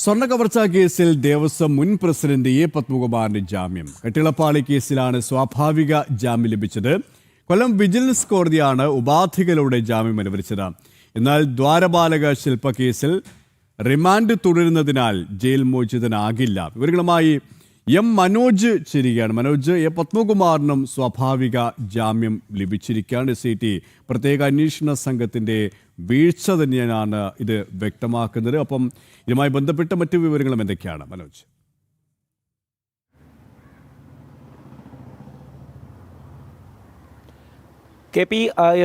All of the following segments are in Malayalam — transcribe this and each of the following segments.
സ്വർണ്ണക്കവർച്ചാ കേസിൽ ദേവസ്വം മുൻ പ്രസിഡന്റ് എ പത്മകുമാറിന് ജാമ്യം. കെട്ടിളപ്പാളി കേസിലാണ് സ്വാഭാവിക ജാമ്യം ലഭിച്ചത്. കൊല്ലം വിജിലൻസ് കോടതിയാണ് ഉപാധികളോടെ ജാമ്യം അനുവദിച്ചത്. എന്നാൽ ദ്വാരപാലക ശില്പ കേസിൽ റിമാൻഡ് തുടരുന്നതിനാൽ ജയിൽ മോചിതനാകില്ല. വിവരങ്ങളുമായി എം മനോജ് ചേരുകയാണ്. മനോജ്, എ പത്മകുമാറിനും സ്വാഭാവിക ജാമ്യം ലഭിച്ചിരിക്കുകയാണ്. SIT പ്രത്യേക അന്വേഷണ സംഘത്തിന്റെ വീഴ്ച തന്നെയാണ് ഇത് വ്യക്തമാക്കുന്നത്. അപ്പം ഇതുമായി ബന്ധപ്പെട്ട മറ്റു വിവരങ്ങളും എന്തൊക്കെയാണ് മനോജ്?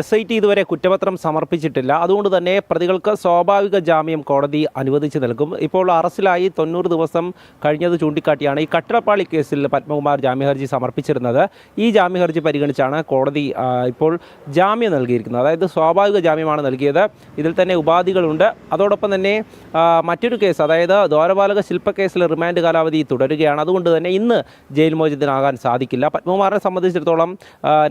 SIT ഇതുവരെ കുറ്റപത്രം സമർപ്പിച്ചിട്ടില്ല. അതുകൊണ്ട് തന്നെ പ്രതികൾക്ക് സ്വാഭാവിക ജാമ്യം കോടതി അനുവദിച്ചു നൽകും. ഇപ്പോൾ അറസ്റ്റിലായി 90 ദിവസം കഴിഞ്ഞത് ചൂണ്ടിക്കാട്ടിയാണ് ഈ കട്ടിളപ്പാളി കേസിൽ പത്മകുമാർ ജാമ്യഹർജി സമർപ്പിച്ചിരുന്നത്. ഈ ജാമ്യഹർജി പരിഗണിച്ചാണ് കോടതി ഇപ്പോൾ ജാമ്യം നൽകിയിരിക്കുന്നത്. അതായത് സ്വാഭാവിക ജാമ്യമാണ് നൽകിയത്. ഇതിൽ തന്നെ ഉപാധികളുണ്ട്. അതോടൊപ്പം തന്നെ മറ്റൊരു കേസ്, അതായത് ദ്വാരപാലക ശില്പ കേസിൽ റിമാൻഡ് കാലാവധി തുടരുകയാണ്. അതുകൊണ്ട് തന്നെ ഇന്ന് ജയിൽ മോചിതനാകാൻ സാധിക്കില്ല. പത്മകുമാറിനെ സംബന്ധിച്ചിടത്തോളം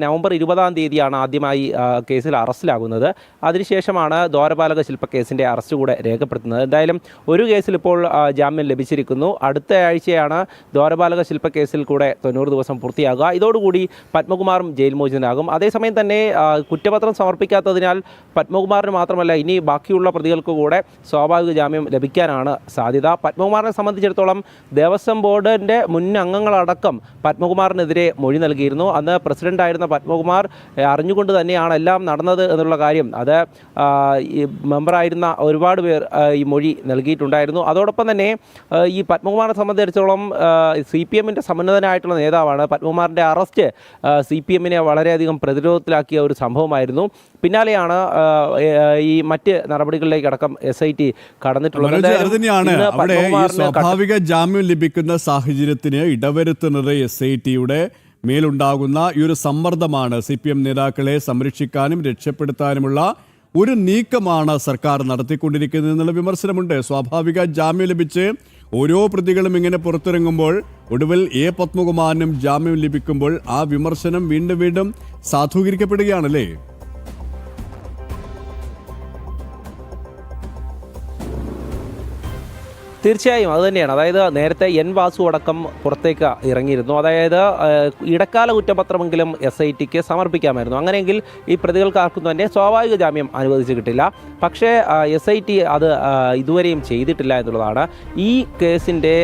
നവംബർ 20-ാം തീയതിയാണ് ആദ്യമായി കേസിൽ അറസ്റ്റിലാകുന്നത്. അതിനുശേഷമാണ് ദ്വാരപാലക ശില്പ കേസിൻ്റെ അറസ്റ്റ് കൂടെ രേഖപ്പെടുത്തുന്നത്. എന്തായാലും ഒരു കേസിൽ ഇപ്പോൾ ജാമ്യം ലഭിച്ചിരിക്കുന്നു. അടുത്ത ആഴ്ചയാണ് ദ്വാരപാലക ശില്പ കേസിൽ കൂടെ 90 ദിവസം പൂർത്തിയാകുക. ഇതോടുകൂടി പത്മകുമാറും ജയിൽ മോചിതനാകും. അതേസമയം തന്നെ കുറ്റപത്രം സമർപ്പിക്കാത്തതിനാൽ പത്മകുമാറിന് മാത്രമല്ല ഇനി ബാക്കിയുള്ള പ്രതികൾക്ക് കൂടെ സ്വാഭാവിക ജാമ്യം ലഭിക്കാനാണ് സാധ്യത. പത്മകുമാറിനെ സംബന്ധിച്ചിടത്തോളം ദേവസ്വം ബോർഡിൻ്റെ മുൻ അംഗങ്ങളടക്കം പത്മകുമാറിനെതിരെ മൊഴി നൽകിയിരുന്നു. അന്ന് പ്രസിഡൻ്റായിരുന്ന പത്മകുമാർ അറിഞ്ഞുകൊണ്ട് തന്നെയാണ് എല്ലാം നടന്നത് എന്നുള്ള കാര്യം അത് ഈ മെമ്പറായിരുന്ന ഒരുപാട് പേർ ഈ മൊഴി നൽകിയിട്ടുണ്ടായിരുന്നു. അതോടൊപ്പം തന്നെ ഈ പത്മകുമാറിനെ സംബന്ധിച്ചിടത്തോളം CPM-ൻ്റെ സമുന്നതനായിട്ടുള്ള നേതാവാണ്. പത്മകുമാറിൻ്റെ അറസ്റ്റ് CPM-നെ വളരെയധികം പ്രതിരോധത്തിലാക്കിയ ഒരു സംഭവമായിരുന്നു. പിന്നാലെയാണ് ഈ മറ്റ് നടപടികളിലേക്ക് അടക്കം SIT കടന്നിട്ടുള്ളത്. സ്വാഭാവിക ജാമ്യം ലഭിക്കുന്ന സാഹചര്യത്തിന് ഇടവരുത്തുന്നത് SIT-യുടെ മേലുണ്ടാകുന്ന ഈ ഒരു സമ്മർദ്ദമാണ്. CPM നേതാക്കളെ സംരക്ഷിക്കാനും രക്ഷപ്പെടുത്താനുമുള്ള ഒരു നീക്കമാണ് സർക്കാർ നടത്തിക്കൊണ്ടിരിക്കുന്നത് എന്നുള്ള വിമർശനമുണ്ട്. സ്വാഭാവിക ജാമ്യം ലഭിച്ച് ഓരോ പ്രതികളും ഇങ്ങനെ പുറത്തിറങ്ങുമ്പോൾ ഒടുവിൽ എ പത്മകുമാറിനും ജാമ്യം ലഭിക്കുമ്പോൾ ആ വിമർശനം വീണ്ടും വീണ്ടും സാധൂകരിക്കപ്പെടുകയാണല്ലേ? തീർച്ചയായും അതുതന്നെയാണ്. അതായത് നേരത്തെ N വാസു അടക്കം പുറത്തേക്ക് ഇറങ്ങിയിരുന്നു. അതായത് ഇടക്കാല കുറ്റപത്രമെങ്കിലും SIT-ക്ക് സമർപ്പിക്കാമായിരുന്നു. അങ്ങനെയെങ്കിൽ ഈ പ്രതികൾക്ക് ആർക്കും തന്നെ സ്വാഭാവിക ജാമ്യം അനുവദിച്ച് കിട്ടില്ല. പക്ഷേ SIT അത് ഇതുവരെയും ചെയ്തിട്ടില്ല എന്നുള്ളതാണ്. ഈ കേസിൻ്റെ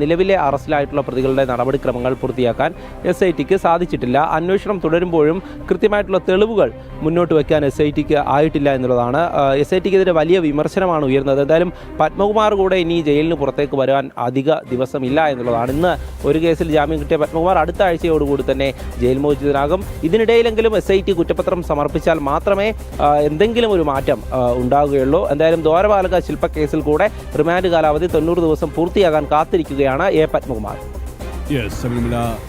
നിലവിലെ അറസ്റ്റിലായിട്ടുള്ള പ്രതികളുടെ നടപടിക്രമങ്ങൾ പൂർത്തിയാക്കാൻ SIT-ക്ക് സാധിച്ചിട്ടില്ല. അന്വേഷണം തുടരുമ്പോഴും കൃത്യമായിട്ടുള്ള തെളിവുകൾ മുന്നോട്ട് വയ്ക്കാൻ SIT-ക്ക് ആയിട്ടില്ല എന്നുള്ളതാണ്. SIT-ക്കെതിരെ വലിയ വിമർശനമാണ് ഉയർന്നത്. എന്തായാലും പത്മകുമാർ കൂടെ ഇനി ജയിലിന് പുറത്തേക്ക് വരാൻ അധിക ദിവസമില്ല എന്നുള്ളതാണ്. ഇന്ന് ഒരു കേസിൽ ജാമ്യം കിട്ടിയ പത്മകുമാർ അടുത്ത ആഴ്ചയോടുകൂടി തന്നെ ജയിൽ മോചിതനാകും. ഇതിനിടയിലെങ്കിലും SIT കുറ്റപത്രം സമർപ്പിച്ചാൽ മാത്രമേ എന്തെങ്കിലും ഒരു മാറ്റം ഉണ്ടാകുകയുള്ളൂ. എന്തായാലും ദ്വാരപാലക ശില്പ കേസിൽ കൂടെ റിമാൻഡ് കാലാവധി 90 ദിവസം പൂർത്തിയാകാൻ കാത്തിരിക്കുകയാണ് എ പത്മകുമാർ.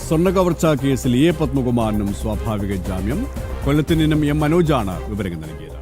സ്വർണ്ണക്കവർച്ചാ കേസിൽ എ പത്മകുമാറിനും സ്വാഭാവിക ജാമ്യം. കൊല്ലത്തിൽ നിന്നും എം മനോജാണ് വിവരങ്ങൾ നൽകിയത്.